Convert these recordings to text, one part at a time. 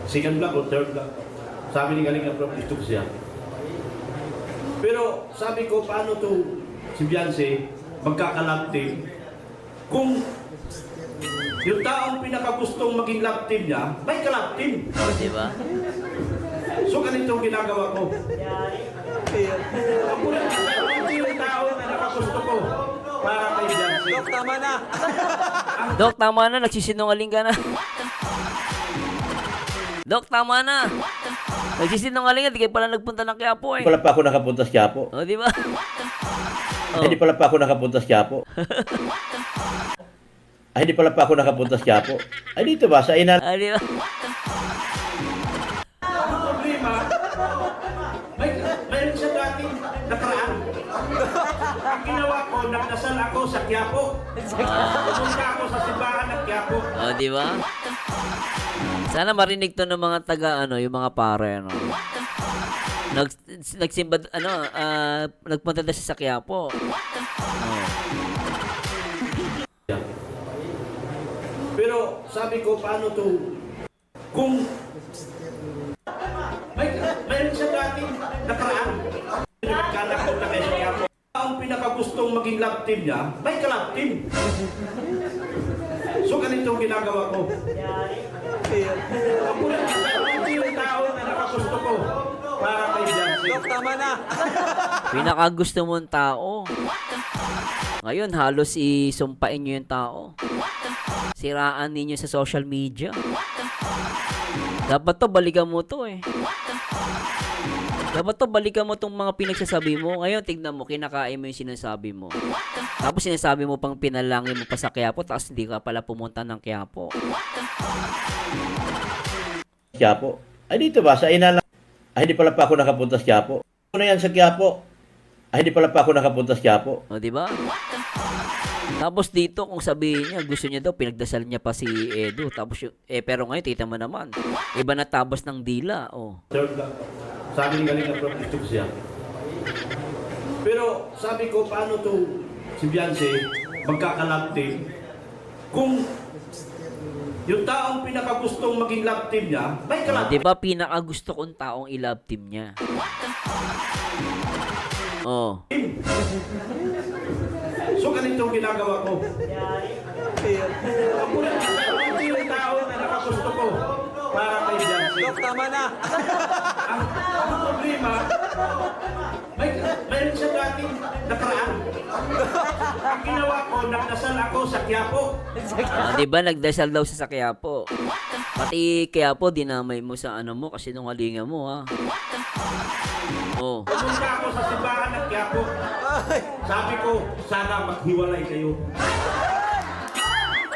Second block o third block. Sabi ni Galing na Prof, gusto ko siya. Pero sabi ko, paano to si Beyonce magkakalab team kung yung taong pinakagustong maging love team niya, may kalab team. O, diba? So ganito ang ginagawa ko. Ako yung tao na nakagusto ko para kay Beyonce. Dok, tama na. Dok, tama na. Nagsisinungaling ka na. Dok, tama na. Nagsisinungaling ka. Di kayo pala nagpunta ng Quiapo eh. Hindi pala pa ako nakapunta sa Quiapo. O, diba? Hindi pala pa ako nakapunta sa Quiapo. Hindi pala pa ako nakapunta sa Quiapo. Ay, dito ba? Sa Inan. Ah, diba? Ang problema, mayroon siya dating nakaraan. Ang ginawa ko, nagdasal ako sa Quiapo. Pumunta ako sa simbahan ng Quiapo. O, diba? Sana marinig to ng mga taga, yung mga pare, Nagsimba, nagpunta na siya sa Quiapo. Pero sabi ko, paano to kung mayroon siya dating nakaraan. Nagkanak ko na kay Quiapo. Ang pinakagustong maging love team niya, may kalab team. So ganito ang ginagawa ko. Ako yung tao na nakagusto ko para kay Beyonce. Dok, tama na. Pinakagusto mong tao. Ngayon, halos isumpain nyo yung tao. Siraan ninyo sa social media. Dapat to, balikan mo to eh. Dapat to, balikan mo tong mga pinagsasabi mo. Ngayon, tignan mo, kinakain mo yung sinasabi mo. Tapos sinasabi mo pang pinalangin mo pa sa Quiapo, tapos hindi ka pala pumunta ng Quiapo. Quiapo. Ay, dito ba? Sa Inan. Ay, hindi pala pa ako nakapunta sa Quiapo. Ano yan sa Quiapo? Ay, hindi pala pa ako nakapunta sa Quiapo. O, diba? Tapos dito, kung sabihin niya, gusto niya daw, pinagdasal niya pa si Edo. Tapos, pero ngayon, tita mo naman. Iba na tabas ng dila, oh. Third block. Sabi ni Galing na Prof, gusto ko siya. Pero sabi ko, paano to si Beyonce magkakalab team kung yung taong pinakagustong maging love team niya, may kalab Di ba pinakagusto kong taong i-love team niya? Oh. team. So ganito ang ginagawa ko. Ako yung tao na nakagusto ko para kay Beyonce. Dok, tama na. Ang problema, mayroon siya dating nakaraan. Ang ginawa ko, nagdasal ako sa Quiapo. Di ba nagdasal daw siya sa Quiapo? Pati Quiapo, dinamay mo sa mo kasi nung halinga mo, ha? Oh. Pumunta ako sa simbahan ng Quiapo. Sabi ko, sana maghiwalay kayo.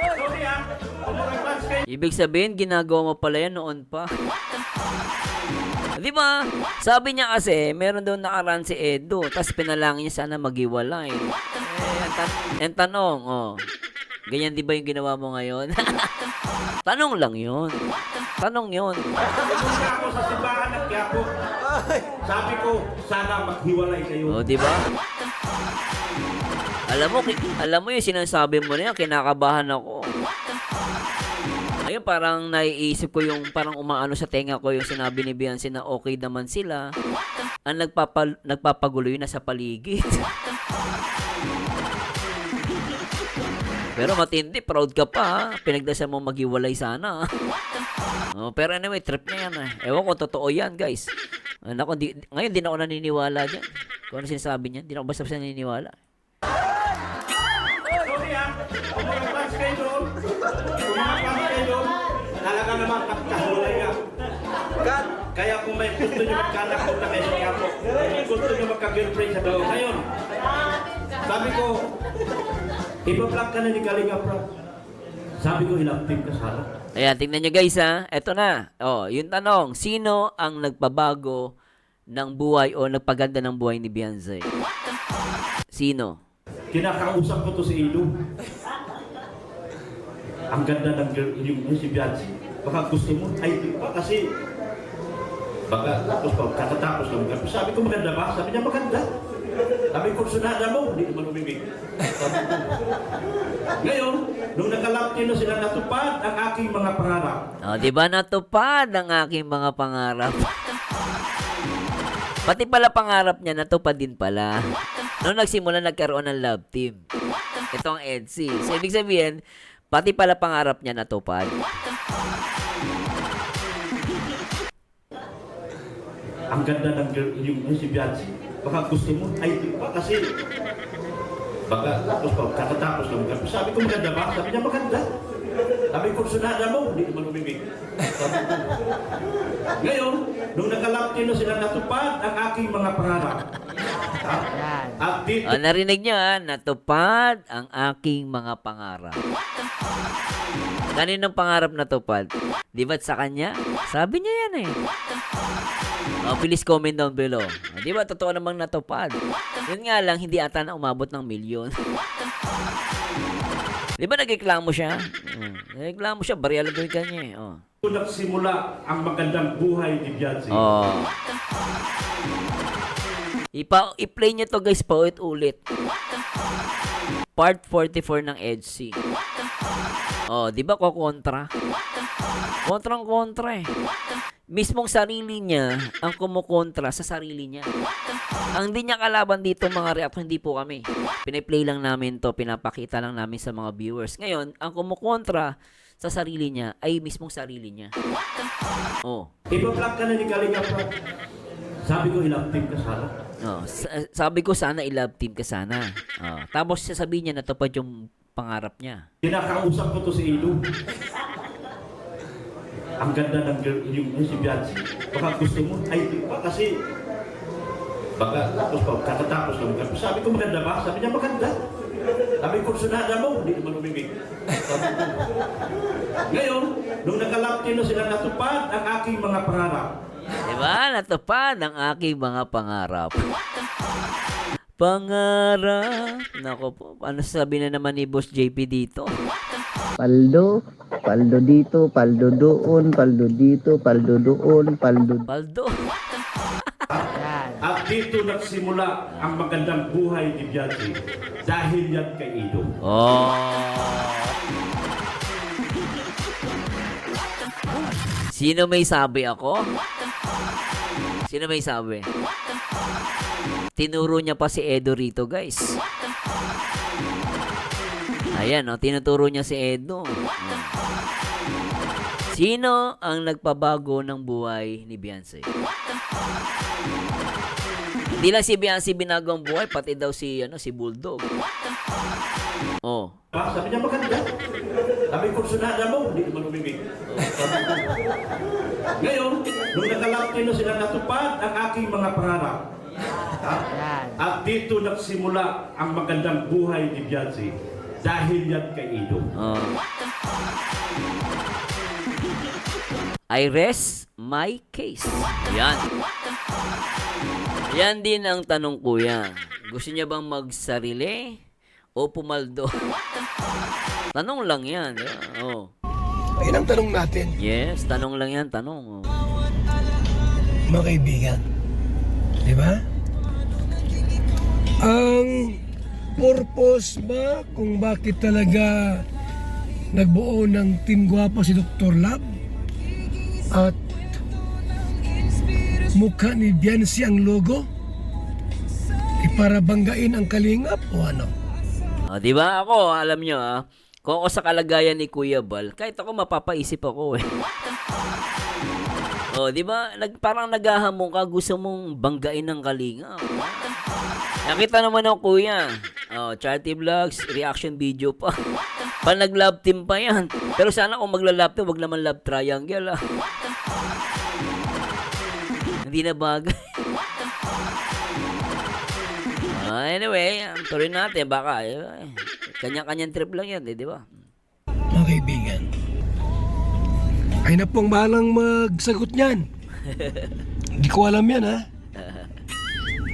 Sorry ha, kumag-advance kayo. Ibig sabihin, ginagawa mo pala yan noon pa. Di ba? Sabi niya kasi, meron daw nakaraan si Edo, tapos pinalangin niya sana maghiwalay. Ang tanong, ganyan di ba yung ginawa mo ngayon? Tanong lang yun. Tanong yun. Pumunta ako sa simbahan ng Quiapo. Sabi ko, sana maghiwalay kayo. O, di ba? Alam mo yung sinasabi mo na yan, kinakabahan ako. Ayun, parang naiisip ko yung parang umaano sa tenga ko yung sinabi ni Beyonce na okay naman sila. Ang nagpapagulo yun nasa paligid. Pero matindi, proud ka pa, ha? Pinagdasal mo maghiwalay sana. Pero anyway, trip niya yan. Ewan ko, totoo yan, guys. Nako, ngayon, di na ako naniniwala dyan. Kung ano sinasabi niya, di na ako basta-basta naniniwala. Sorry ha, kumag-advance kayo doon. Kumag-advance kayo doon. Talaga naman, pagkahiwalay ka. Cut. Kaya kung may gusto nyo magkanak ko na kayo sa Quiapo, may gusto nyo magka-girlfriend sa doon. Ngayon, sabi ko, iba-block ka na ni Galing Prof. Sabi ko, ilap team ka sana. Ayan, tingnan nyo guys, ha. Eto na. Yung tanong, sino ang nagpabago ng buhay o nagpaganda ng buhay ni Beyonce? Sino? Kinakausap ko to si Edo. Ang ganda ng girl, yung si Beyonce. Baka gusto mo, ay di pa kasi baka tapos katatapos lang. Sabi ko maganda ba? Sabi niya maganda. Sabi ko, sunada mo, hindi naman umibig. Ngayon, nung nakalapti na sila, natupad ang aking mga pangarap. O, di ba natupad ang aking mga pangarap? Pati pala pangarap niya, natupad din pala. Noong nagsimula, nagkaroon ng love team. Ito ang EDSI. So, ibig sabihin, pati pala pangarap niya natupad. Ang ganda ng girl, yung si Beyonce. Baka gusto mo, ay di pa kasi. Baka tapos pa, kakatapos lang. Sabi ko, maganda ba? Sabi niya, maganda. Sabi ko, sunada mo, hindi naman umibig. Ngayon, nung nakalapti na sila, natupad ang aking mga pangarap. At dito, O, narinig niyo ha, natupad ang aking mga pangarap. Kaninong pangarap natupad? Di ba't sa kanya? Sabi niya yan eh. O, please comment down below. O, di ba, totoo namang natupad. Yun nga lang, hindi ata na umabot ng milyon. Di ba nagreklamo siya? Nagreklamo siya, barya lang yung kanya eh. O. nagsimula ang magandang buhay ni Beyonce. Oh. I-play nyo to guys, paulit-ulit. Part 44 ng EDSI. Oh, di ba kontra? Kontrang-kontra eh. Mismong sarili niya ang kumukontra sa sarili niya. Ang di niya kalaban dito mga reaction, hindi po kami. Piniplay lang namin to, pinapakita lang namin sa mga viewers. Ngayon, ang kumukontra sa sarili niya ay mismong sarili niya. Oh. Ipa-vlog ka na ni Kalinga Prab. Sabi ko, ilang team ka sana. Oh, sabi ko sana i-love team ka sana. Oh, tapos sasabihin niya natupad yung pangarap niya. Kinakausap ko to si Ido. Ang ganda ng girl, yung si Beyonce. Baka gusto mo, ay di pa kasi. Baka tapos pa, kakatapos lang. Sabi ko, maganda ba? Sabi niya, maganda. Sabi ko, sunada mo, hindi naman umibig. Ngayon, nung nakalapti na sila, natupad ang aking mga pangarap. Diba? Natupad ang aking mga pangarap. Pangarap. Nako po, ano sabi na naman ni Boss JP dito? Paldo, paldo dito, paldo doon, paldo dito, paldo doon, paldo. Paldo. At dito nagsimula ang magandang buhay ni Beyonce dahil yan kay Ido. Oh. Sino may sabi ako? Sino may sabi? Tinuro niya pa si Edo rito, guys. Ayan, oh, tinuturo niya si Edo. Sino ang nagpabago ng buhay ni Beyonce? Hindi lang si Beyonce binago ang buhay, pati daw si Bulldog. Oh. Sabi niya, maganda. Sabi ko, sunada mo, hindi naman umibig. Ngayon, nung nakalapti na sila, natupad ang aking mga pangarap. At dito nagsimula ang magandang buhay ni Beyonce dahil yan kay Ido. Oh. I rest my case. Yan. Yan din ang tanong kuya. Gusto niya bang magsarili o pumaldo? Tanong lang yan. Oh. Ayun ang tanong natin, Yes, tanong lang yan, tanong. Oh. mga kaibigan. Di ba? Ang purpose ba kung bakit talaga nagbuo ng Team Guwapo si Dr. Love at mukha ni Beyonce ang logo? Para banggain ang kalingap o ano? Oh, di ba ako, alam nyo kung ako sa kalagayan ni Kuya Bal, kahit ako mapapaisip ako eh. Oh, di ba? Parang naghahamon ka, gusto mong banggain ng kalinga. Nakita naman ng kuya. Oh, charity vlogs, reaction video pa. Pa nag-love team pa yan. Pero sana kung magla-love team, wag naman love triangle Hindi na bagay. Anyway, tuloy natin. Baka, kanya-kanyang trip lang yan, di ba? Mga kaibigan, ay na pong bahalang magsagot niyan. Hindi ko alam yan, ha?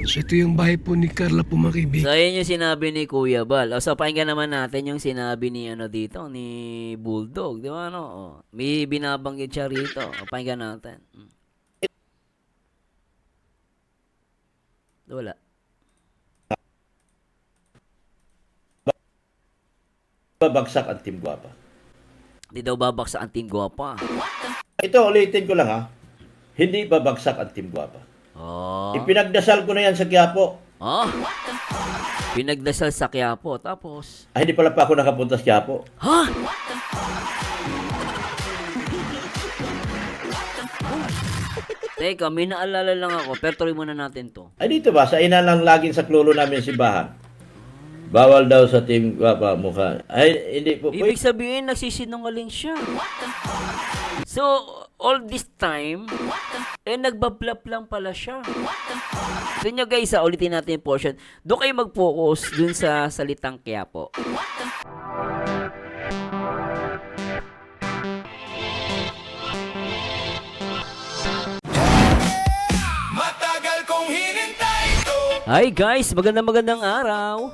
So ito yung bahay po ni Carla po, mga kaibigan. So, yun yung sinabi ni Kuya Bal. O, so, pakinggan naman natin yung sinabi ni, dito, ni Bulldog. Di ba, O, may binabanggit siya rito. O, pakinggan natin. Wala. babagsak ang Team Guapa. Di daw babaksa ang Team Guapa. Ito, ulitin ko lang ha. Hindi babagsak ang Team Guapa. Oh. Ipinagdasal ko na yan sa Quiapo. Ah. Pinagdasal sa Quiapo. Tapos, Ay, hindi pala pa ako nakapunta sa Quiapo. ha? Teka, may naalala lang ako. Pero tuloy muna natin to. Ay, dito ba? Sa ina lang laging sa klulo namin simbahan. Bawal daw sa Team Guapa mukha. Ay, hindi po. Ibig sabihin, nagsisinungaling siya. So, all this time, nagbablap lang pala siya. So nyo guys, ulitin natin yung portion. Doon kayo mag-focus dun sa salitang Quiapo. Matagal kong hinintay ito. Hi guys, magandang araw.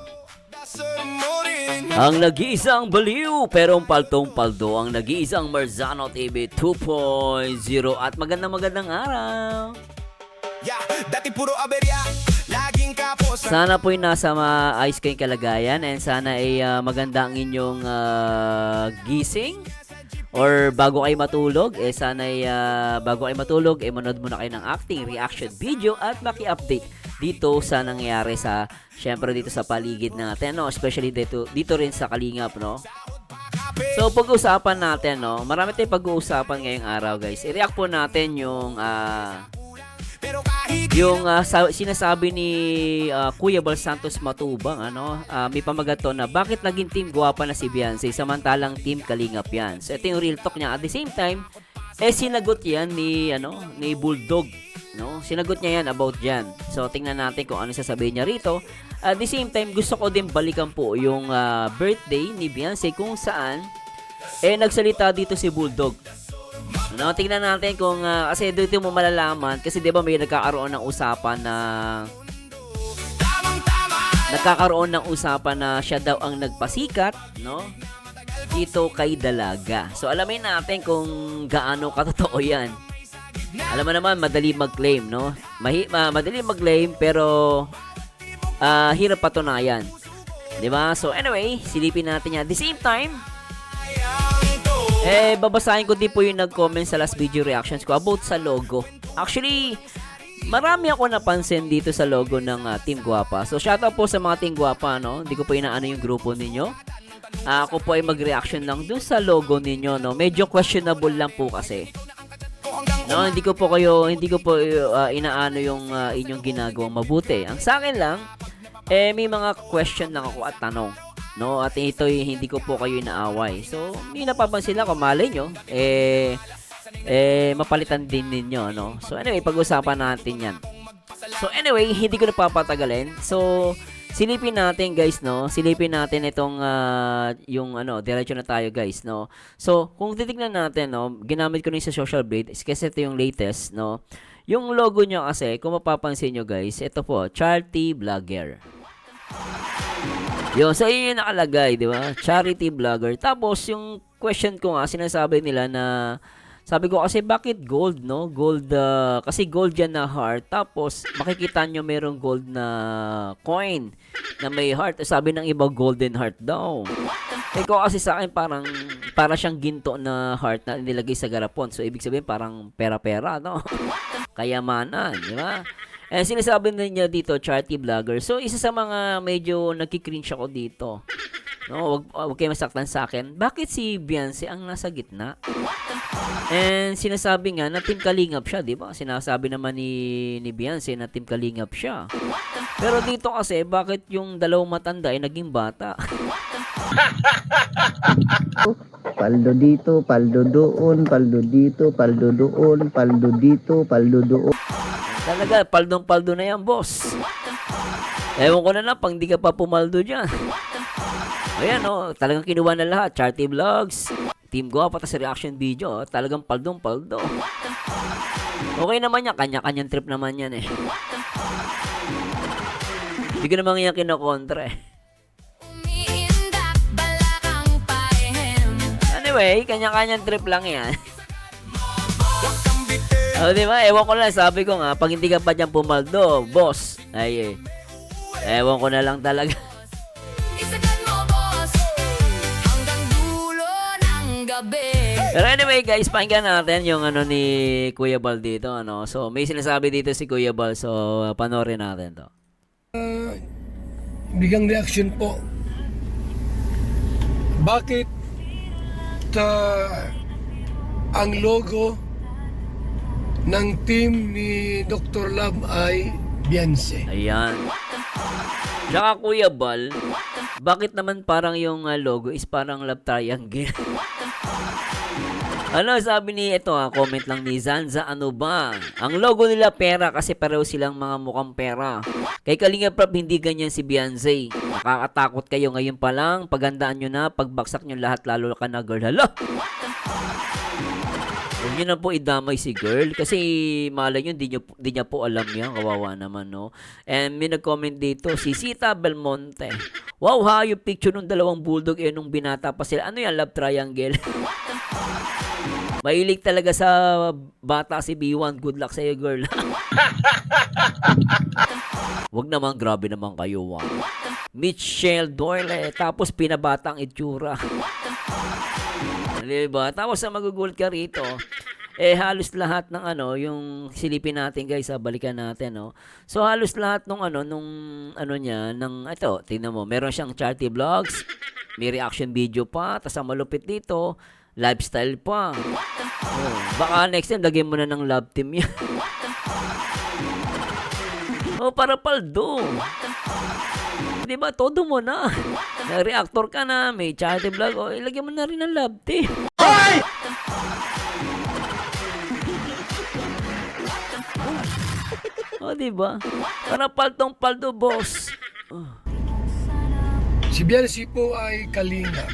Mo rin. Ang nag-iisang baliw pero paltong-paldo ang nag-iisang Marzano TV 2.0 at magandang araw. Yeah, dati puro aberya. Laging kapo sa Sana po'y nasa maayos kayong kalagayan and sana ay maganda ang inyong gising or bago kayo matulog, sana ay bago kayo matulog, manood muna kayo ng acting, reaction video at maki-update dito sa nangyayari sa, syempre dito sa paligid natin, no? Especially dito rin sa Kalingap, no? So, pag-uusapan natin, no? Marami tayong pag-uusapan ngayong araw, guys. I-react po natin yung pero kahit sinasabi ni Kuya Bal Santos Matubang, may pamagato na bakit naging Team Guapa na si Beyonce samantalang Team Kalingap yan. So ito yung real talk niya. At the same time, sinagot yan ni Bulldog, no? Sinagot niya yan about yan. So tingnan natin kung ano sasabihin niya rito. At the same time, gusto ko din balikan po yung birthday ni Beyonce kung saan nagsalita dito si Bulldog. No, tingnan natin kung kasi dito mo malalaman kasi 'di ba may nagkakaroon ng usapan na siya daw ang nagpasikat, no? Dito kay Dalaga. So alamin natin kung gaano katotoo 'yan. Alam mo naman madali mag-claim, no? Madali mag-claim pero hirap patunayan. 'Di ba? So anyway, silipin natin 'yan. At the same time, babasahin ko din po yung nag-comment sa last video reactions ko about sa logo. Actually, marami ako napansin dito sa logo ng Team Guapa. So, shoutout po sa mga Team Guapa, no? Hindi ko po inaano yung grupo ninyo. Ako po ay mag-reaction lang dun sa logo ninyo, no? Medyo questionable lang po kasi. No, hindi ko po inaano yung inyong ginagawang mabuti. Ang sa akin lang, may mga question lang ako at tanong. No, at ito hindi ko po kayo inaaway. So, may napapansin lang kung malay nyo, mapalitan din ninyo, no? So, anyway, pag-usapan natin yan. So, anyway, hindi ko napapatagalin. So, silipin natin, guys, no? Silipin natin itong, diretso na tayo, guys, no? So, kung titignan natin, no, ginamit ko rin sa social blade, kasi ito yung latest, no? Yung logo nyo kasi, kung mapapansin nyo, guys, ito po, Charity Vlogger. Yo, so yun yung nakalagay, di ba? Charity vlogger. Tapos yung question ko nga, sinasabi nila na sabi ko kasi bakit gold, no? Gold, kasi gold yan na heart. Tapos makikita nyo merong gold na coin na may heart. Sabi ng iba golden heart daw. Ikaw kasi sa akin para siyang ginto na heart na nilagay sa garapon. So ibig sabihin parang pera-pera, no? Kayamanan, di ba? Sinasabi niya dito, charity vlogger. So, isa sa mga medyo nagki-cringe ako dito. No, wag kayo masaktan sa akin. Bakit si Beyonce ang nasa gitna? And sinasabi nga na Team Kalingap siya, di ba? Sinasabi naman ni Beyonce na Team Kalingap siya. Pero dito kasi, bakit yung dalawang matanda ay naging bata? Paldo dito, paldo doon, paldo dito, paldo doon, paldo dito, paldo doon. Talaga, paldong-paldo na yan, boss. Ewan ko na lang, pang di ka pa pumaldo dyan. Ayan, talagang kinuha na lahat. Charity vlogs, Team Guapa, sa reaction video. Talagang paldong-paldo. Okay naman yan, kanya-kanyang trip naman yan eh. Hindi ko naman yan kinokontra eh. Anyway, kanya-kanyang trip lang yan. Diba? Ewan ko lang, sabi ko nga, pag hindi ka pa dyan pumaldo, boss, ewan ko na lang talaga. Pero anyway guys, pakinggan natin yung ano ni Kuya Bal dito, ano. So may sinasabi dito si Kuya Bal, so panoorin natin to. Bigang reaction po. Bakit ang logo ng team ni Dr. Love ay Beyonce? Ayan. Tsaka Kuya Bal, bakit naman parang yung logo is parang love triangle? Ano sabi ni ito comment lang ni Zanza, ano ba? Ang logo nila pera kasi pareho silang mga mukhang pera. Kay Kalinga Prab, hindi ganyan si Beyonce. Nakakatakot kayo ngayon pa lang. Pagandaan nyo na, pagbaksak nyo lahat, lalo ka na girl. Hala! Huwag nyo na po idamay si girl kasi malay nyo, di niya po alam yan. Kawawa naman, no? And may nag-comment dito, si Sita Belmonte. Wow ha, yung picture ng dalawang bulldog nung binata pa sila. Ano yan, love triangle? Mahilig talaga sa bata si B1. Good luck sa'yo, girl. Wag naman, grabe naman kayo. Wow. Michelle Doyle. Tapos pinabatang itsura. Diba? Tapos magugulat ka rito. Halos lahat ng yung silipin natin guys, balikan natin, no. So halos lahat nung niya, ito, tingnan mo, meron siyang charity vlogs, may reaction video pa, tas ang malupit dito, lifestyle pa. Oh, baka next time lagyan mo na ng love team yan. Oh, para paldo. Di ba? Todo mo na. Reactor ka na, may charity vlog, oh, ilagyan mo na rin ng love team. Oh, di ba? Para paltong-paldo, boss. Oh. Si Beyonce po ay Kalinga.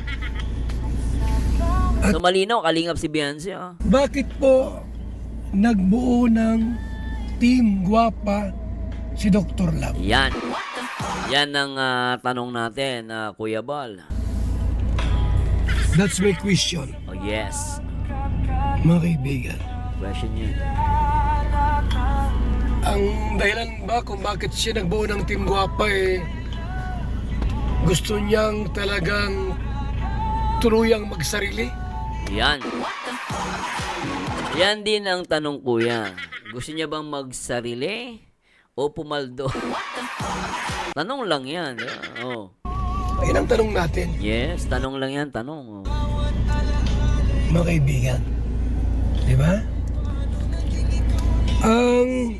So malinaw, kalingap si Beyonce. Bakit po nagbuo ng team gwapa si Dr. Love? Yan. Yan ang tanong natin, Kuya Bal. That's my question, Oh, yes. mga kaibigan. Question yun. Ang dahilan ba kung bakit siya nagbuo ng team gwapa gusto niyang talagang tuluyang magsarili? Yan. Yan din ang tanong, Kuya. Gusto niya bang magsarili o pumaldo? Tanong lang yan. Oh. Ayun ang tanong natin, Yes, tanong lang yan, tanong. Oh. mga kaibigan. Di ba? Ang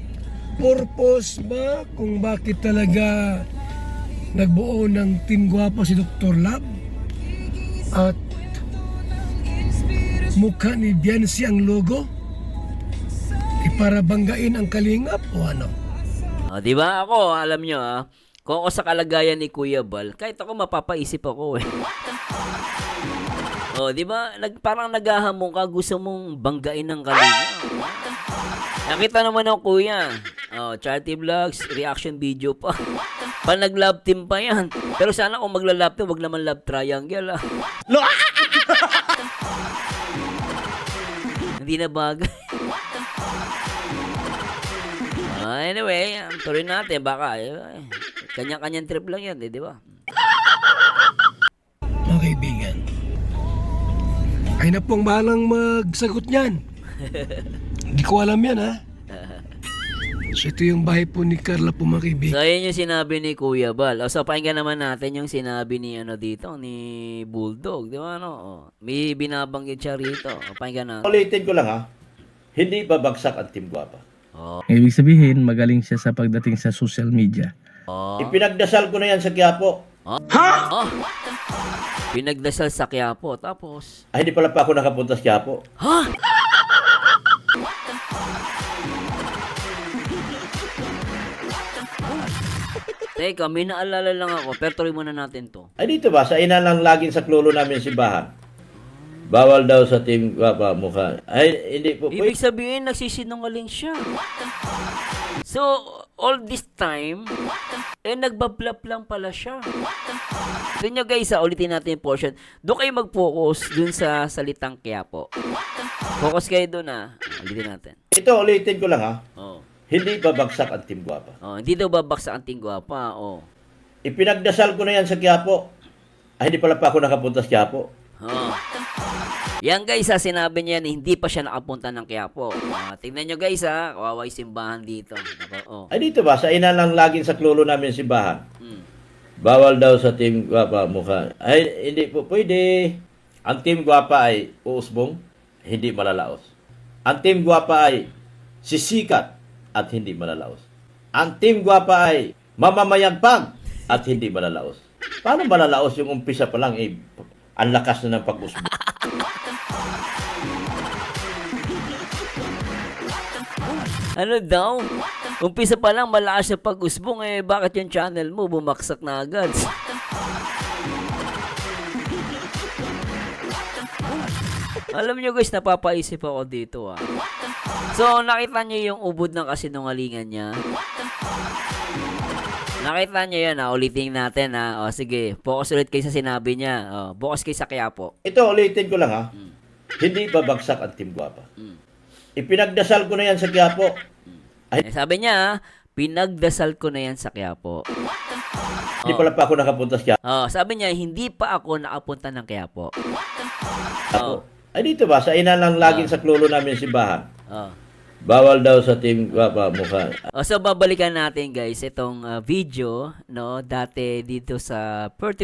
purpose ba kung bakit talaga nagbuo ng team gwapa si Dr. Love at mukha ni Beyonce ang logo para banggain ang kalingap o ano? Oh, di ba ako, alam nyo kung ako sa kalagayan ni Kuya Bal, kahit ako mapapaisip ako Oh, di ba? Parang naghahamon ka, gusto mong banggain ng kalingap. Nakita naman ako, Kuya. Oh, charity vlogs, reaction video pa. Pa nag-love team pa yan. Pero sana kung magla-love team, wag naman love triangle Hindi na bagay. Anyway, tuloy natin. Baka, kanya-kanyang trip lang yan, di ba? Mga kaibigan, ay na pong bahalang magsagot niyan. Hindi ko alam yan, ha? So ito yung bahay po ni Carla po, mga kaibigan. So, yun yung sinabi ni Kuya Bal. So, pakinggan naman natin yung sinabi ni dito, ni Bulldog. Di ba, may binabanggit siya rito. Pakinggan natin. Ulitin ko lang ha, hindi babagsak ang team gwapa. Ibig sabihin, magaling siya sa pagdating sa social media. Ipinagdasal ko na yan sa Quiapo. Pinagdasal sa Quiapo. Tapos, Ay, hindi pala pa ako nakapunta sa Quiapo. ha? Teka, may naalala lang ako. Pero tuloy muna natin to. Ay, dito ba? Sa ina lang laging sa klulo namin simbahan. Bawal daw sa team gwapa mukha. Ay, hindi po. Ibig sabihin, nagsisinungaling siya. So, all this time, nagbablap lang pala siya. So nyo guys, ulitin natin yung portion. Doon kayo mag-focus dun sa salitang Quiapo. Focus kayo dun ulitin natin. Ito, ulitin ko lang ha. Oh. Hindi babagsak ang team gwapa. Oh, hindi daw babaksa ang Team Gwapa. Oh. Ipinagdasal ko na yan sa Quiapo. Ay, hindi pala pa ako nakapunta sa Quiapo. Oh. Yan guys, sinabi niya na hindi pa siya nakapunta ng Quiapo. Tingnan nyo guys kawawa yung simbahan dito. Oh. Ay dito ba, sa ina lang laging sa klulo namin simbahan. Bawal daw sa Team Guapa mukha. Ay, hindi po pwede. Ang Team Guapa ay uusbong, hindi malalaos. Ang Team Guapa ay sisikat at hindi malalaos. Ang Team Guapa ay mamamayagpag at hindi malalaos. Paano malalaos yung umpisa pa lang? Ang lakas na ng pag-usbong. Ano daw? Umpisa pa lang malakas sa pag-usbong bakit yung channel mo bumaksak na agad? Alam nyo guys, napapaisip ako dito So, nakita nyo yung ubod ng kasinungalingan niya? Nakita nyo yan ulitin natin O sige, focus ulit kayo sa sinabi niya. Focus kayo sa Quiapo. Ito, ulitin ko lang Hindi babagsak ang Team Guapa. Ipinagdasal ko na yan sa Quiapo. Sabi niya, pinagdasal ko na yan sa Quiapo. Hindi pala pa ako nakapunta sa Quiapo. Sabi niya, hindi pa ako nakapunta ng Quiapo. Ay dito ba, sa ina lang laging sa klulo namin simbahan. Bawal daw sa Team Guapa mukha. So babalikan natin guys itong video dati dito sa part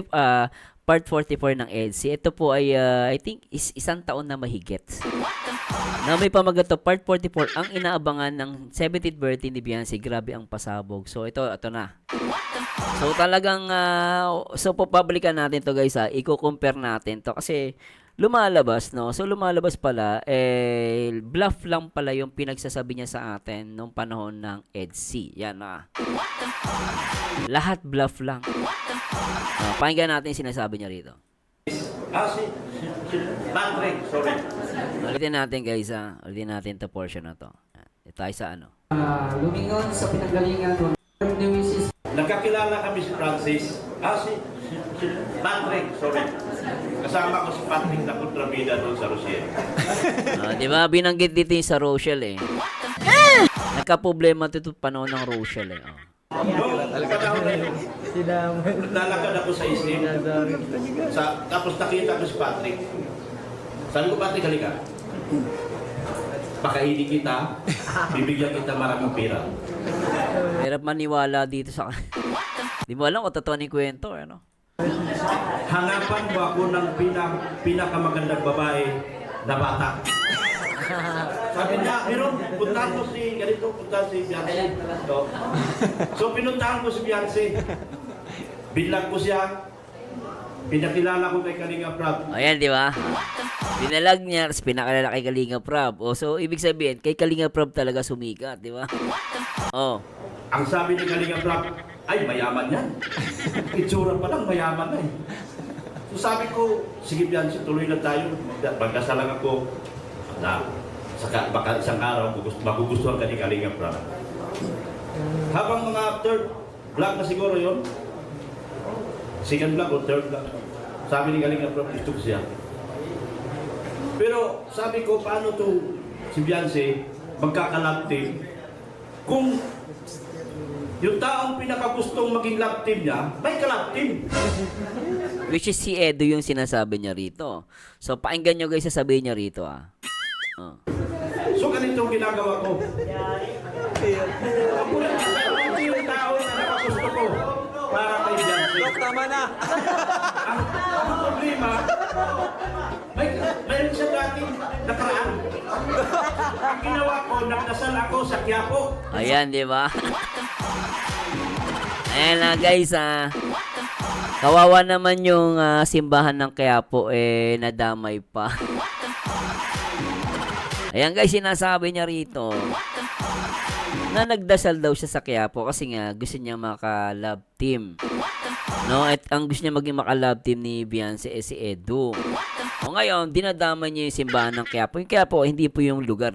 44 ng EDSI. Ito po ay I think isang taon na mahigit. Na may pamagato part 44 ang inaabangan ng 70th birthday ni Beyonce. Grabe ang pasabog. So ito na. So talagang so babalikan natin to guys i-compare natin to kasi lumalabas So lumalabas pala bluff lang pala yung pinagsasabi niya sa atin nung panahon ng EDSI. Yan lahat bluff lang. Pakinggan natin yung sinasabi niya rito. Patrick, sorry. Ulitin natin guys ulitin natin to portion na to. Ito tayo sa Lumingon sa pinanggalingan ng Nemesis. Nagkakilala kami si Francis. Si Patrick, sorry. Kasama ko si Patrick na kontrabida doon sa Rochelle. Di ba binanggit dito yung sa Rochelle Nagka-problema dito panahon ng Rochelle Naglalakad ako sa isip. Tapos nakita ko si Patrick. Sabi ko, Patrick, halika. Pakainin kita, bibigyan kita maraming pera. Hirap maniwala dito sa Di mo alam kung totoo ni kwento Hanapan mo ako ng pinakamagandang babae na bata. Sabi niya, meron, puntahan mo si ganito, puntahan si Beyonce. So pinuntahan ko si Beyonce. Binlag ko siya. Pinakilala ko kay Kalinga Prab. Ayan, di ba? Dinalag niya, tapos pinakilala kay Kalinga Prab. So, ibig sabihin, kay Kalinga Prab talaga sumikat, di ba? Ang sabi ni Kalinga Prab, ay, mayaman yan. Itsura pa lang, mayaman na So sabi ko, sige Beyonce, tuloy na tayo. Magkasalang ako na baka isang araw, magugustuhan ka ni Kalinga Prab. Habang mga third vlog na siguro yon, second vlog o third vlog, sabi ni Kalinga Prab, gusto ko siya. Pero sabi ko, paano to si Beyonce magkakalab team kung yung taong pinakagustong maging love team niya, may kalab team. Which is si Edo yung sinasabi niya rito. So, pakinggan nyo guys sasabihin niya rito So, ganito ang ginagawa ko. Ako yung tao na nakagusto ko para kay Beyonce. Tama na. Ang problema, mayroon siya dating nakaraan. Ang ginawa ko, nagdasal ako sa Quiapo. Ayan, di ba? Ayan na guys kawawa naman yung simbahan ng Quiapo nadamay pa. Ayan guys, sinasabi niya rito na nagdasal daw siya sa Quiapo kasi nga gusto niya maka-love team. At ang gusto niya maging maka-love team ni Beyonce si Edo. Ngayon, dinadama niya yung simbahan ng Quiapo. Yung Quiapo, hindi po yung lugar,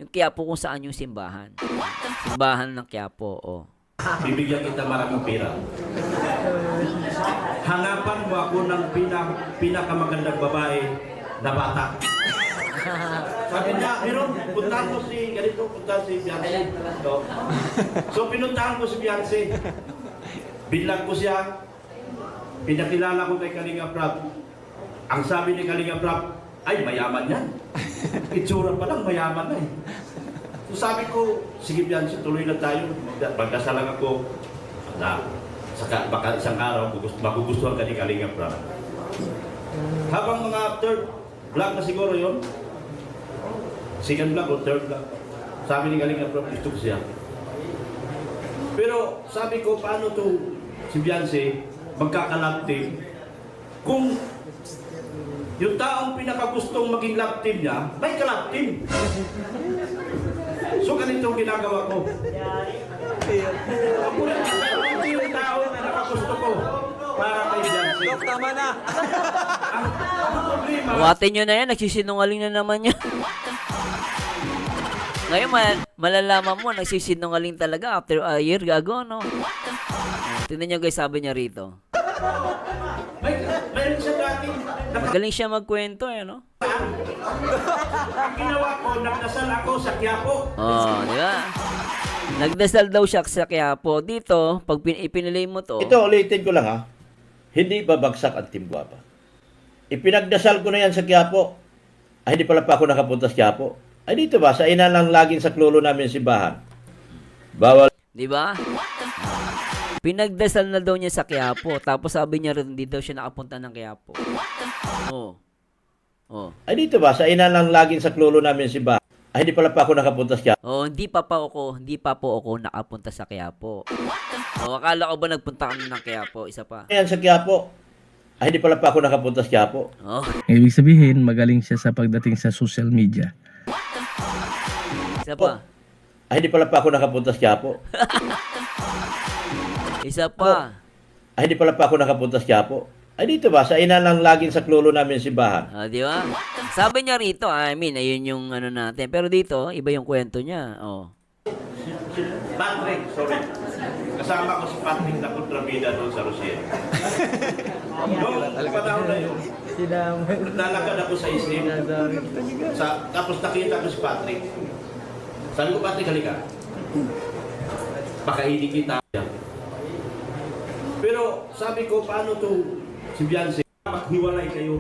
Yung Quiapo kung saan yung simbahan. Simbahan ng Quiapo, Bibigyan kita maraming pera. Hanapan mo ako ng pinakamagandang babae na bata. Sabi niya, meron, puntahan mo si ganito, puntahan si Beyonce. So pinuntahan ko si Beyonce. Binlag ko siya. Pinakilala ko kay Kalinga Prab. Ang sabi ni Kalinga Prab, ay mayaman yan. Itsura pa lang, mayaman na eh. So sabi ko, sige Biansi, tuloy na tayo. Magdasal lang ako na saka baka isang araw magugustuhan ka ni Kalinga Prab. Habang mga third vlog na siguro yon, second vlog o third vlog, sabi ni Kalinga Prab, gusto ko siya. Pero sabi ko, paano to si Biansi magkakalab team kung yung taong pinakagustong maging love team niya, may ka-love team. So ganito ang ginagawa ko. Ako rin yung tao na nakagusto ko para kay Biansi. Dok, tama na. Ang problema, Buhatin nyo na yan, nagsisinungaling na naman yan. Ngayon, malalaman mo, nagsisinungaling talaga after a year, gago, no? Tingnan nyo guys, sabi niya rito. mayroon siya dati. Magaling siya magkwento, eh, no? Ang ginawa ko, nagdasal ako sa Quiapo. Oh, di ba? Nagdasal daw siya sa Quiapo. Dito, pag ipinili mo to, Ito, ulitin ko lang ha. Hindi babagsak ang Team Guapa. Ipinagdasal ko na yan sa Quiapo. Ay, hindi pala pa ako nakapunta sa Quiapo. Ay, dito ba? Sa ina lang laging sa klulo namin simbahan. Bawal di ba? Pinagdasal na daw niya sa Quiapo. Tapos sabi niya rin, hindi daw siya nakapunta ng Quiapo. Oh. Oh. Ay, dito ba? Sa ina lang laging sa klulo namin simbahan. Ay, hindi pala pa ako nakapunta sa Quiapo. Oh, hindi pa po ako nakapunta sa Quiapo. Oh, akala ko ba nagpunta kami ng Quiapo? Isa pa. Yan sa Quiapo. Ay, hindi pala pa ako nakapunta sa Quiapo. Oh, Ibig sabihin, magaling siya sa pagdating sa social media. isa pa. Ay, hindi pala pa ako nakapunta sa Quiapo. Isa pa. Ay, hindi pala pa ako nakapunta sa Quiapo. Ay, dito ba? Sa ina lang laging sa klulo namin simbahan. Ah, di ba? Sabi niya rito, I mean, ayun yung ano natin. Pero dito, iba yung kwento niya. Oh. Patrick, sorry. Kasama ko si Patrick na kontrabida doon sa Rosel. Noong panahon na yun, nalakad ako sa isip. Tapos nakita ko si Patrick. Sabi ko, Patrick, halika. Baka hindi kita. Pero sabi ko, paano to si Biansi maghiwalay kayo?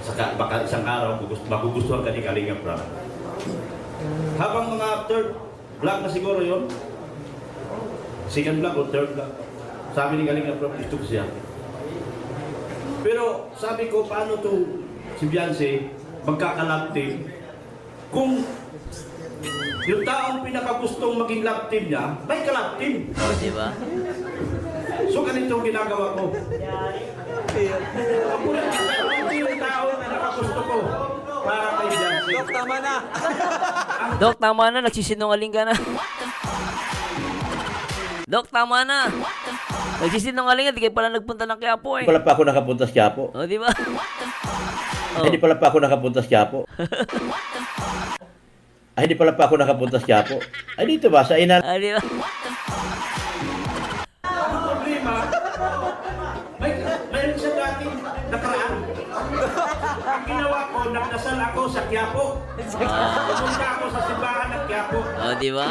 Saka baka isang araw magugustuhan ka ni Kalinga Prab. Habang mga third vlog na siguro yon, second vlog o third vlog, sabi ni Kalinga Prab, gusto ko siya. Pero sabi ko, paano to si Biansi magkakalab team kung yung taong pinakagustong maging love team niya, may ka-love team. Oh, di ba? So ganito ang ginagawa ko. Ako rin yung tao na nakagusto ko para kay Biansi. Dok, tama na. Dok, tama na. Nagsisinungaling ka na. Dok, tama na. Nagsisinungaling ka. Di kayo pala nagpunta ng Quiapo, eh. Hindi pala pa ako nakapunta sa Quiapo. Oh, di ba? Ay, hindi pala pa ako nakapunta sa Quiapo. Ay, hindi pala pa ako nakapunta sa Quiapo. Ay, dito ba? Sa ina Ah, di ba? Ang problema, mayroon siya dati nakaraan. Ang ginawa ko, nagdasal ako sa Quiapo. Pumunta ako sa simbahan ng Quiapo. Oh, di ba?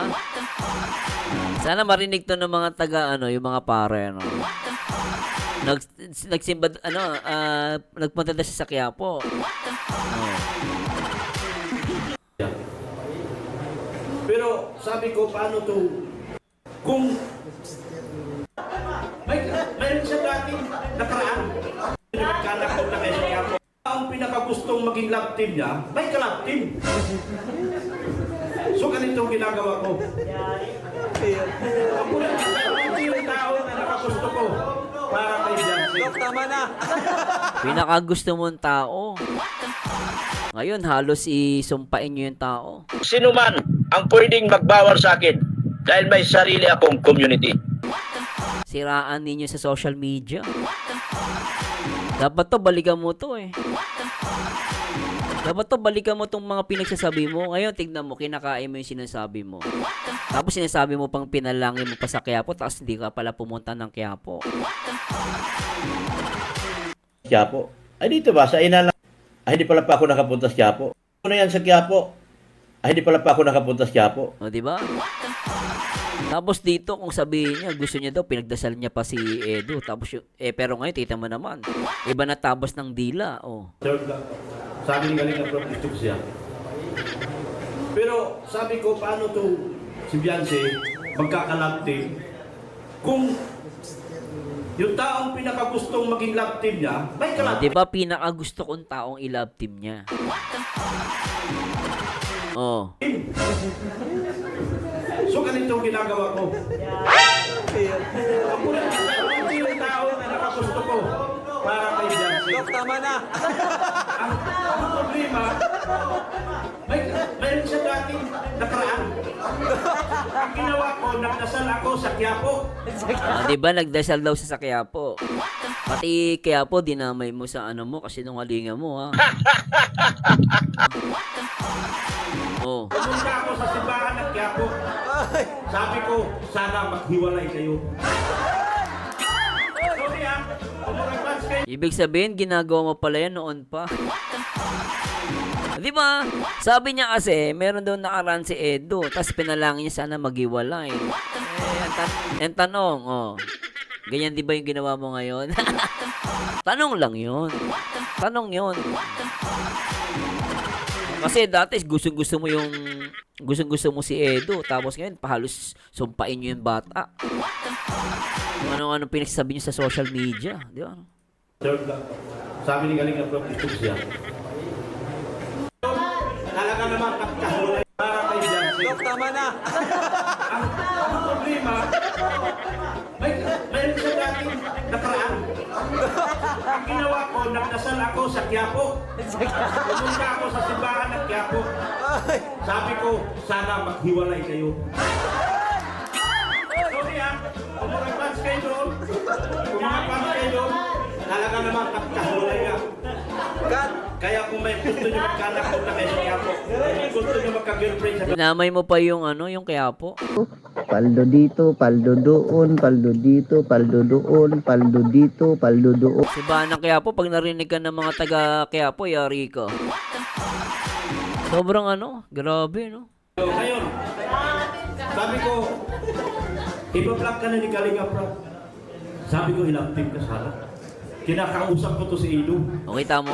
Sana marinig to ng mga taga, yung mga pare, Nagsimba, nagpunta na siya sa Quiapo. Oh. Pero sabi ko, paano to kung mayroon siya dati nakaraan. Nagkanak ko na kay Quiapo. Ang pinakagustong maging love team niya, may ka-love team. So ganito ang ginagawa ko. Ako rin yung tao na nakagusto ko para kay Biansi. Dok, tama na. Pinakagusto mong tao. Ngayon, halos isumpain nyo yung tao. Sino man ang pwedeng magbawal sa akin dahil may sarili akong community. Siraan ninyo sa social media. Dapat to, balikan mo to, eh. Dapat to, balikan mo tong mga pinagsasabi mo. Ngayon, tignan mo, kinakain mo yung sinasabi mo. Tapos sinasabi mo pang pinalangin mo pa sa Quiapo, tapos hindi ka pala pumunta ng Quiapo. Quiapo. Ay, dito ba? Sa ina lang. Ay, hindi pala pa ako nakapunta sa Quiapo. Ano yan sa Quiapo? Ay, hindi pala pa ako nakapunta sa Quiapo. O, di ba? Tapos dito, kung sabihin niya, gusto niya daw, pinagdasal niya pa si Edo. Tapos, pero ngayon, tita mo naman, iba na tabas ng dila. Oh. Third lang. Sabi ni Kalinga Prab, gusto ko siya. Pero sabi ko, paano to si Beyonce magkakalab team kung yung taong pinakagustong maging love team niya, may kalab Di ba pinakagusto kong taong i-love team niya? Oh. So ganito ang ginagawa ko. Ako lang yung tao na nakagusto ko para kay Beyonce. Dok, tama na. Ang problema, mayroon siya dating nakaraan. Ang ginawa ko, nagdasal ako sa Quiapo. Di ba nagdasal daw sa Quiapo? Pati Quiapo, dinamay mo sa ano mo kasi nung halinga mo, ha? Oh. Pumunta ako sa simbahan ng Quiapo. Sabi ko, sana maghiwalay kayo. Sorry ah, kumurang kayo. Ibig sabihin, ginagawa mo pala yan noon pa. Di ba? Sabi niya kasi, meron daw nakaraan si Edo, tapos pinalangin niya sana maghiwalay. Ang tanong, oh, ganyan di ba yung ginawa mo ngayon? Tanong lang yun. Tanong yun. Kasi dati gusto mo yung gusto mo si Edo, tapos ngayon pahalos sumpain niyo yung bata. Kung ano-ano pinagsasabi niyo sa social media, di ba? Third lang. Sabi ni Kalinga Prab, gusto ko siya. Talaga naman pagkahulay para kay Beyonce. Dok, tama na. Ang problema, mayroon siya dating nakaraan. Ang ginawa ko, nagdasal ako sa Quiapo. Pumunta ako sa simbahan ng Quiapo. Sabi ko, sana maghiwalay kayo. Sorry ah, kung mga fans kayo doon, kung mga fans kayo doon, talaga naman pagkahulay ka. Kaya kung may gusto nyo magkanak, punta kayo sa Quiapo. Kung gusto nyo magka-girlfriend sa Dinamay mo pa yung ano, yung Quiapo. Paldo dito, paldo doon, paldo dito, paldo doon, paldo dito, paldo doon. Si Banang Quiapo, pag narinig ka ng mga taga Quiapo, yari ka. Sobrang ano, grabe, no? So, ngayon, sabi ko, ipa-vlog ka na ni Kalinga Prab. Sabi ko, ilang team ka sana. Kinakausap ko to si Edo. Okay, tamo?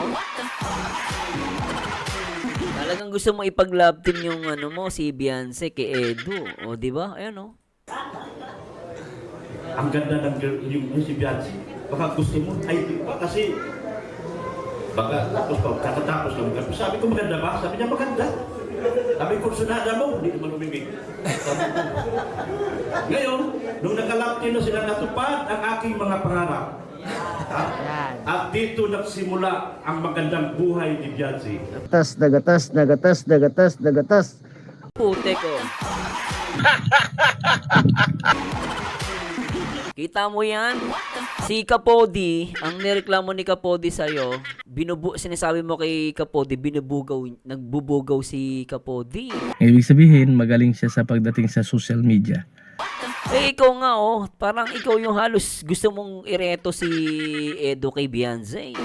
Talagang gusto mo ipag-love team yung ano mo, si Beyonce kay Edo. O, di ba? Ayan, o. Ang ganda ng girl, yung si Beyonce. Baka gusto mo, ay di ba? Kasi, baka tapos pa, kakatapos lang. Sabi ko, maganda ba? Sabi niya, maganda. Sabi ko, sunada mo. Hindi naman umibig. Sabi ko. Ngayon, nung naka-love team na sila, natupad ang aking mga pangarap. At dito nagsimula ang magandang buhay ni Beyonce. Gatas, nagatas, nagatas, nagatas, nagatas. Pute ko. Kita mo yan? Si Kapodi, ang nireklamo ni Kapodi sa'yo, sinasabi mo kay Kapodi, nagbubugaw si Kapodi. Ibig sabihin, magaling siya sa pagdating sa social media. Eh, ikaw nga, oh, parang ikaw yung halos gusto mong ireto si Edo kay Beyonce.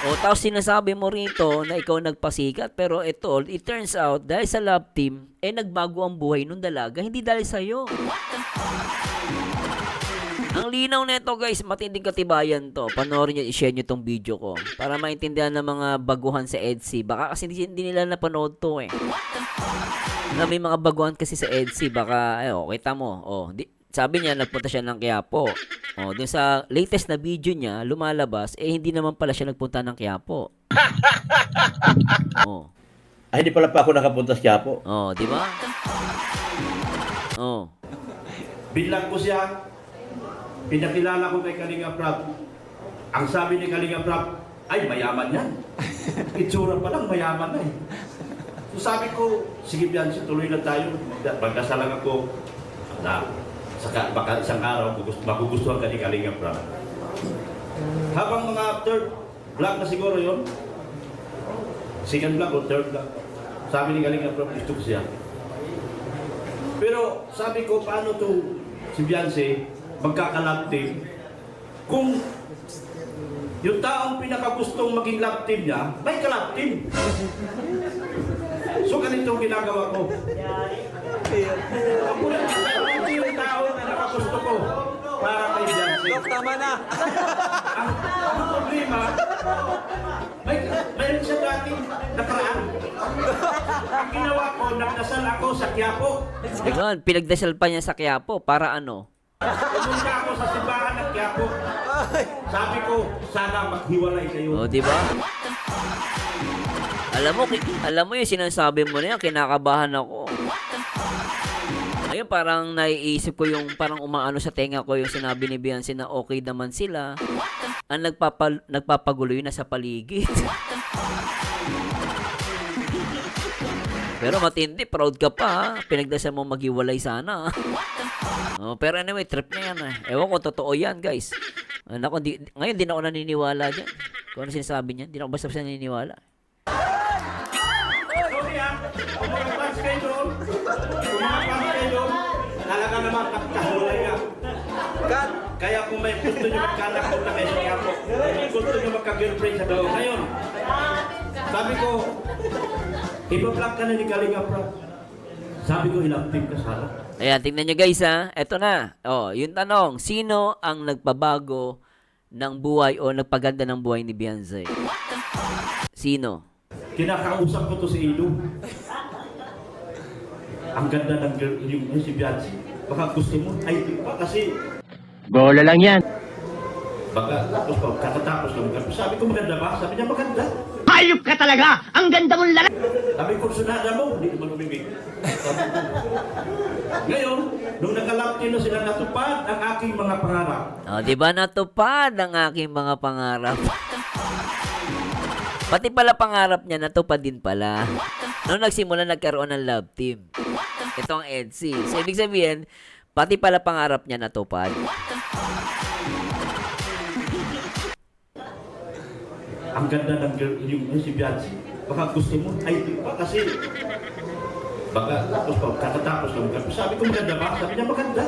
O, tapos sinasabi mo rito na ikaw nagpasikat, pero ito, it turns out, dahil sa love team, nagbago ang buhay nung dalaga, hindi dahil sa'yo. Ang linaw nito, guys, matinding katibayan to. Panoorin nyo, i-share nyo tong video ko para maintindihan ng mga baguhan sa EDSI. Baka kasi hindi nila napanood to eh. Na may mga baguhan kasi sa EDSI, baka, kita mo, sabi niya, nagpunta siya ng Quiapo. Dun sa latest na video niya, lumalabas, hindi naman pala siya nagpunta ng Quiapo. Ay, hindi pala pa ako nakapunta sa Quiapo. Di ba? Binlag ko siya, pinakilala ko kay Kalinga Prab. Ang sabi ni Kalinga Prab, ay mayaman yan. Itsura pa lang, mayaman na eh. So sabi ko, sige Beyonce, tuloy na tayo. Magdasal lang ako na baka isang araw magugustuhan ka ni Kalinga Prab. Habang mga third vlog na siguro yon, second vlog o third vlog, sabi ni Kalinga Prab, gusto ko siya. Pero sabi ko, paano to si Beyonce magkakalab team kung Yung taong pinakagustong maging love team niya, may ka-love team. So ganito ang ginagawa ko. Ako yung tao na nakagusto ko para kay Beyonce. Tama na. Ang problema, mayroon siya dating nakaraan. Ang ginawa ko, nagdasal ako sa Quiapo. Ayun, pinagdasal pa niya sa Quiapo para ano? Pumunta ako sa simbahan ng Quiapo. Sabi ko, sana maghiwalay kayo. O, di ba? Alam mo yung sinasabi mo na yan, kinakabahan ako. Ayun, parang naiisip ko yung parang umaano sa tenga ko yung sinabi ni Beyonce na okay naman sila. Ang nagpapagulo yun nasa paligid. Pero matindi, proud ka pa ha. Pinagdasal mo maghiwalay sana. Oh, pero anyway, trip na yan Ewan ko, totoo yan guys. Naku, ngayon di na ako naniniwala dyan. Kung ano sinasabi niya, di na ako basta-basta naniniwala. Sorry kung mga fans kayo doon, talaga naman kapkahuwalay ka. Kaya kung may gusto nyo magkanak, punta kayo sa Quiapo. Kung gusto nyo magka-girlfriend sa doon. Ngayon, sabi ko, ipa-block ka na ni Kalinga Prab. Sabi ko, ilang team ka sana. Ayan, tingnan nyo guys ha. Eto na. Oh, yung tanong, sino ang nagpabago ng buhay o nagpaganda ng buhay ni Beyonce? Sino? Kinakausap ko to si Ido. Ang ganda ng girl, yung si Beyonce. Baka gusto mo, ay di pa kasi Bola lang yan. baka tapos pa, kakatapos lang. Sabi ko, maganda ba? Sabi niya, maganda. Hayop ka talaga! Ang ganda mong lalaki! Sabi ko, sunada mo, hindi naman umibig. Ngayon, nung nakalapin na sila, natupad ang aking mga pangarap. Oh, di ba natupad ang aking mga pangarap? Pati pala pangarap niya, natupad din pala. Noong nagsimula, nagkaroon ng love team. Ito ang EDC. So, ibig sabihin, pati pala pangarap niya natupad. Ang ganda ng girl, yung si Beyonce. Baka gusto mo, ay di pa kasi baka tapos pa, kakatapos lang. Sabi ko, maganda ba? Sabi niya, maganda.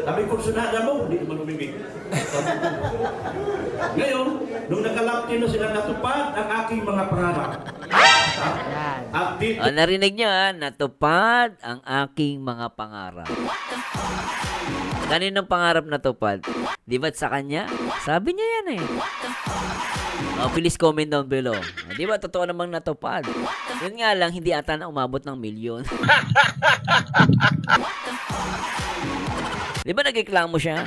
Sabi ko, sunada mo, hindi naman umibig. Sabi ko. Ngayon, nung nakalapin na sila, natupad ang aking mga pangarap. At dito, Oh, narinig niyo ha, natupad ang aking mga pangarap. Kaninong pangarap natupad? Di ba't sa kanya? Sabi niya yan eh. Oh, please comment down below. Di ba totoo namang natupad? Yun nga lang, hindi ata na umabot ng milyon. Di ba nagreklamo siya?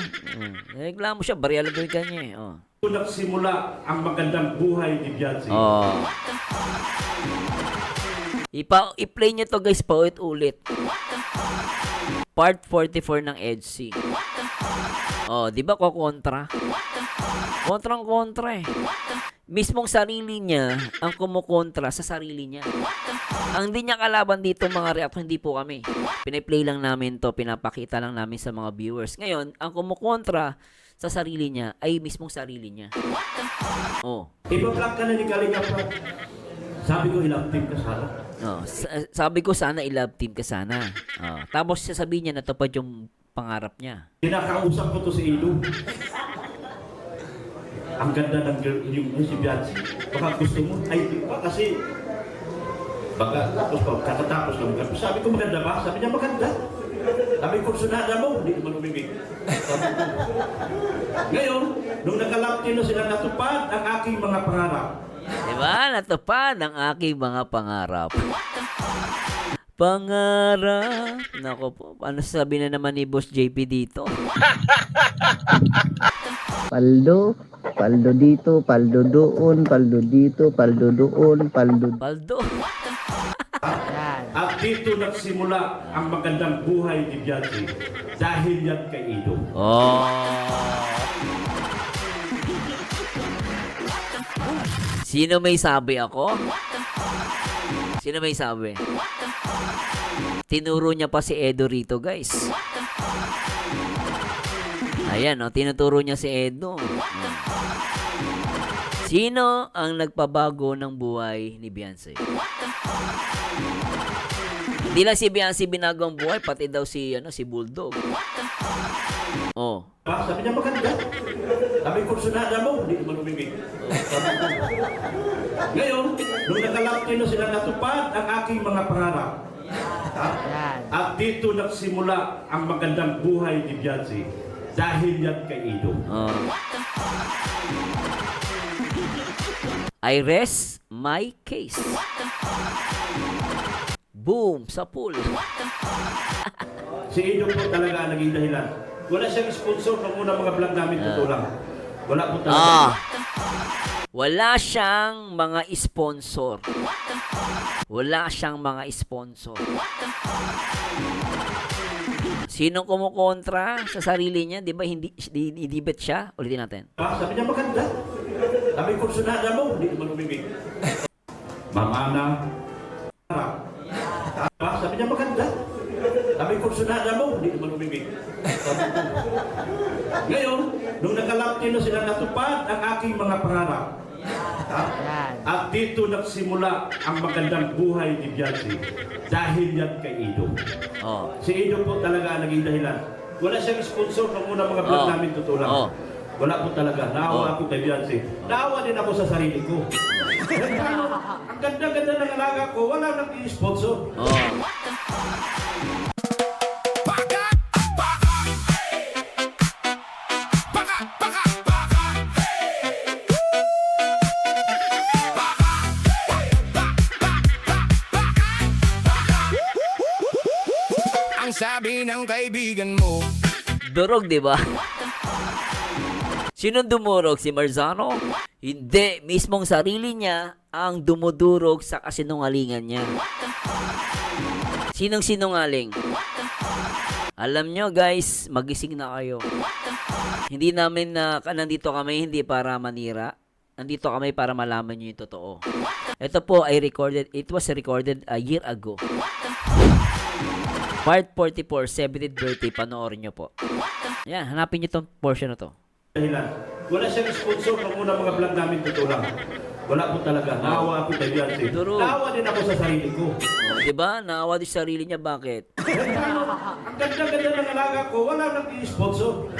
Nagreklamo siya, barya lang doon kanya eh. Oh. nagsimula ang magandang buhay ni Beyonce. Oh. I-play nyo to guys, paulit-ulit. Part 44 ng EDC. Oh, di ba kontra? Kontrang-kontra eh. Mismong sarili niya ang kumukontra sa sarili niya. Ang di niya kalaban dito mga reaction, hindi po kami. Piniplay lang namin to, pinapakita lang namin sa mga viewers. Ngayon, ang kumukontra sa sarili niya ay mismong sarili niya. Oh. Iba-vlog ka na ni Kalinga Prab. Sabi ko, ilang team ka sana. Oh, sabi ko sana i-love team ka sana. Oh, tapos sasabihin niya natupad yung pangarap niya. Kinakausap ko to si Ido. Ang ganda ng girl, yung si Beyonce. Baka gusto mo, ay di pa kasi baka tapos pa, kakatapos lang. Sabi ko, maganda ba? Sabi niya, maganda. Sabi ko, sunada mo, hindi naman umibig. Sabi ko. Ngayon, nung nakalapin na sila, natupad ang aking mga pangarap. Diba? Natupad ang aking mga pangarap. Pangarap. Nako po, ano sabi na naman ni Boss JP dito? Paldo, paldo dito, paldo doon, paldo dito, paldo doon, paldo. Paldo. At dito nagsimula ang magandang buhay ni Beyonce dahil yan kay Ido. Oh. Sino may sabi ako? Sino may sabi? Tinuro niya pa si Edo rito, guys. Ayan, oh, tinuturo niya si Edo. Sino ang nagpabago ng buhay ni Beyonce? Hindi lang si Beyonce binago ang buhay, pati daw si Bulldog. Oh. Sabi niya maganda. Sabi ko, sunada mo, hindi naman umibig. Ngayon, nung nakalapin na sila, natupad ang aking mga pangarap. At dito nagsimula ang magandang buhay ni Beyonce. Dahil yan kay Ido. Oh. I rest my case. Boom! Sa pool. Si Ido po talaga ang naging dahilan. Wala siyang sponsor ng unang mga vlog namin, totoo lang. Wala po talaga. Wala siyang mga sponsor. Wala siyang mga sponsor. Sinong kumukontra sa sarili niya? Di ba hindi bet siya? Ulitin natin. Sabi niya maganda. Sabi ko, sunada mo, hindi naman umibig. Ma'am Ana. Sabi niya maganda. Sabi ko, sunada mo, hindi naman umibig. Ngayon, nung nakalapin na sila, natupad ang aking mga pangarap. At dito nagsimula ang magandang buhay ni Beyonce. Dahil yan kay Ido. Oh. Si Ido po talaga ang naging dahilan. Wala siyang sponsor ng unang mga vlog namin, totoo lang. Wala po talaga. Naawa ako kay Beyonce. Naawa din ako sa sarili ko. Ang ganda-ganda ng alaga ko, wala nang i-sponsor. Ang sabi ng kaibigan mo, Durog, di ba? Sinong dumurog? Si Marzano? Hindi. Mismong sarili niya ang dumudurog sa kasinungalingan niya. Sinong sinungaling? Alam nyo guys, magising na kayo. Hindi namin nandito kami hindi para manira. Nandito kami para malaman nyo yung totoo. Ito po ay it was recorded a year ago. Part 44, 70th birthday, panoorin nyo po. Yan, hanapin nyo tong portion na to. Dahilan. Wala siyang sponsor ng unang mga vlog namin, totoo lang. Wala po talaga. Naawa ako kay Beyonce. Naawa din ako sa sarili ko. Diba? Naawa din sa sarili niya. Bakit? Ang ganda-ganda ng alaga ko, wala nang i-sponsor.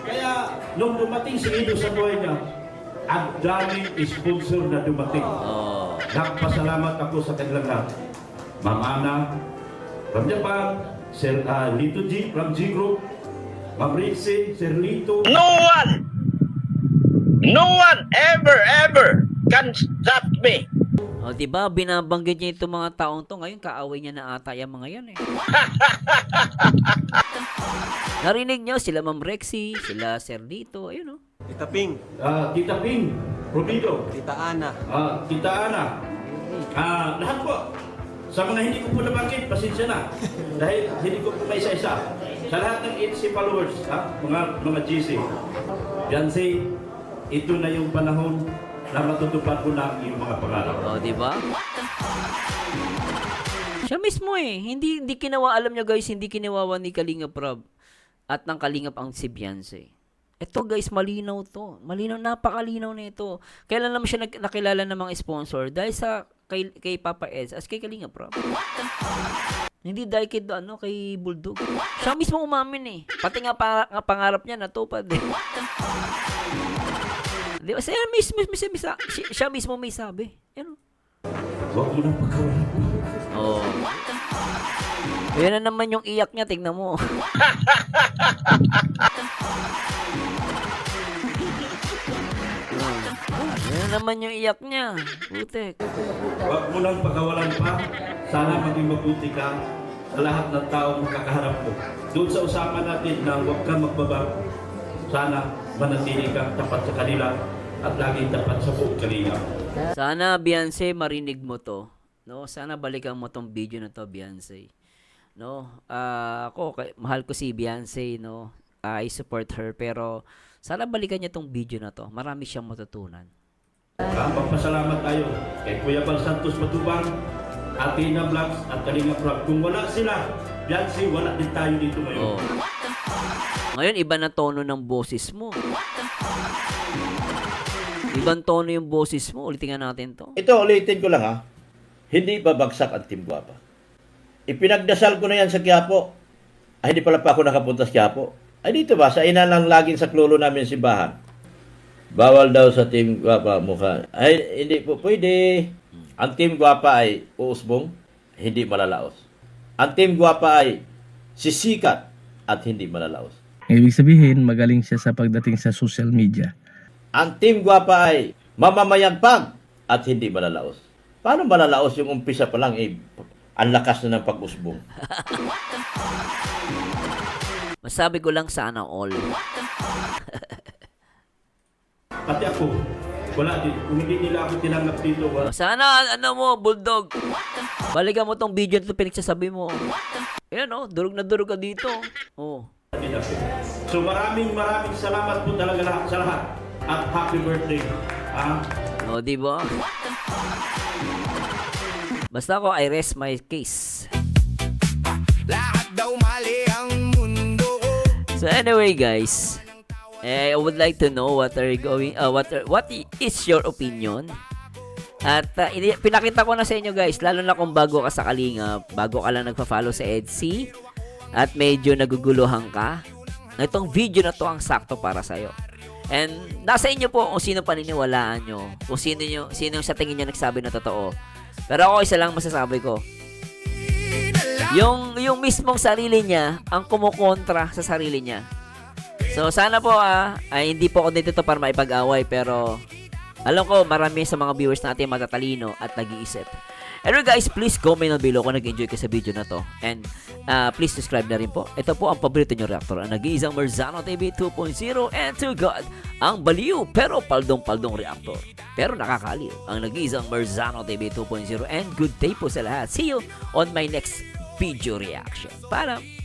Kaya, nung dumating si Ido sa buhay niya, ang daming sponsor na dumating. Nagpasalamat ako sa kanilang lahat. Ma'am Ana, from Japan, Sir Lito G, from G Group, Ma'am Ritzy, Sir Lito. No one ever can stop me. O, diba? Binabanggit niya itong mga taong to. Ngayon, kaaway niya na ata yung mga yan eh. Narinig nyo, sila Ma'am Rexy, sila Sir Lito, ayun o. Tita Ping, Tita Ping, Robido, Tita Ana. Tita Ana. Lahat po. Sa mga hindi ko po nabanggit, pasensya na. Dahil hindi ko po isa-isa. Sa lahat ng 80 followers, mga GC. Beyonce, ito na yung panahon na matutupad ko na yung mga pangarap. O, diba? Siya mismo eh. Hindi kinawa, alam nyo guys, hindi kinawawa ni Kalingap Rob at ng Kalingap ang si Beyonce. Ito guys, malinaw to. Malinaw, napakalinaw na ito. Kailan naman siya nakilala ng mga sponsor? Dahil sa kay Papa Eds as kay Kalingap Rob. Hindi dahil kay Bulldog. Siya mismo umamin eh. Pati nga pangarap niya natupad eh. Di ba? Siya mismo may sabi. Yan o. Huwag mo nang pagkawalan. Oh. Yan na naman yung iyak niya, tignan mo. Yan naman yung iyak niya. Putek. Huwag mo nang pagkawalan pa. Sana maging mabuti ka sa lahat ng tao makakaharap mo. Doon sa usapan natin na huwag kang magbabago. Sana manatili kang tapat sa kanila at laging tapat sa buong Kalingap. Sana, Beyonce, marinig mo to. No? Sana balikan mo tong video na to, Beyonce. No? Ako, mahal ko si Beyonce, no? I support her, pero sana balikan niya tong video na to. Marami siyang matutunan. Magpasalamat tayo kay Kuya Bal Santos Matubang, Athena Vlogs at Kalingap Rob. Kung wala sila, Beyonce, wala din tayo dito ngayon. Oh. Ngayon, iba na tono ng boses mo. Ibang tono yung boses mo. Ulitin nga natin to. Ito, ulitin ko lang ha. Hindi babagsak ang Team Guapa. Ipinagdasal ko na yan sa Quiapo. Ay, hindi pala pa ako nakapunta sa Quiapo. Ay, dito ba? Sa ina lang laging sa klulo namin simbahan. Bawal daw sa Team Guapa mukha. Ay, hindi po pwede. Ang Team Guapa ay uusbong, hindi malalaos. Ang Team Guapa ay sisikat at hindi malalaos. Ibig sabihin, magaling siya sa pagdating sa social media. Ang Team Guapa ay mamamayagpag at hindi malalaos. Paano malalaos yung umpisa pa lang ang lakas na ng pag-usbong? Masabi ko lang sana all. Pati ako, wala din. Kung hindi nila ako tinanggap dito, wala. Sana, ano mo, Bulldog. Balikan mo tong video na ito, pinagsasabi mo. Ayan, oh, durog na durog ka dito. Oh. Din ako. So maraming salamat po talaga sa lahat. At happy birthday. Oh, di ba? Basta ako, I rest my case. Lahat daw mali ang mundo. So anyway, guys, I would like to know what is your opinion? At pinakita ko na sa inyo, guys, lalo na kung bago ka sa Kalingap, bago ka lang nagpa-follow sa EDC, at medyo naguguluhan ka, itong video na to ang sakto para sa'yo. And nasa inyo po kung sino paniniwalaan nyo, kung sino sa tingin nyo nagsabi na totoo. Pero ako isa lang masasabi ko, yung mismong sarili niya ang kumukontra sa sarili niya. So sana po ay hindi po ako dito para maipag-away, pero alam ko marami sa mga viewers natin matatalino at nag-iisip. Anyway guys, please comment down below kung nag-enjoy ka sa video na to. And please subscribe na rin po. Ito po ang paborito nyo reactor, ang nag-iisang Marzano TV 2.0, and to God, ang baliw pero paldong-paldong reactor. Pero nakakaliw, ang nag-iisang Marzano TV 2.0, and good day po sa lahat. See you on my next video reaction. Paalam!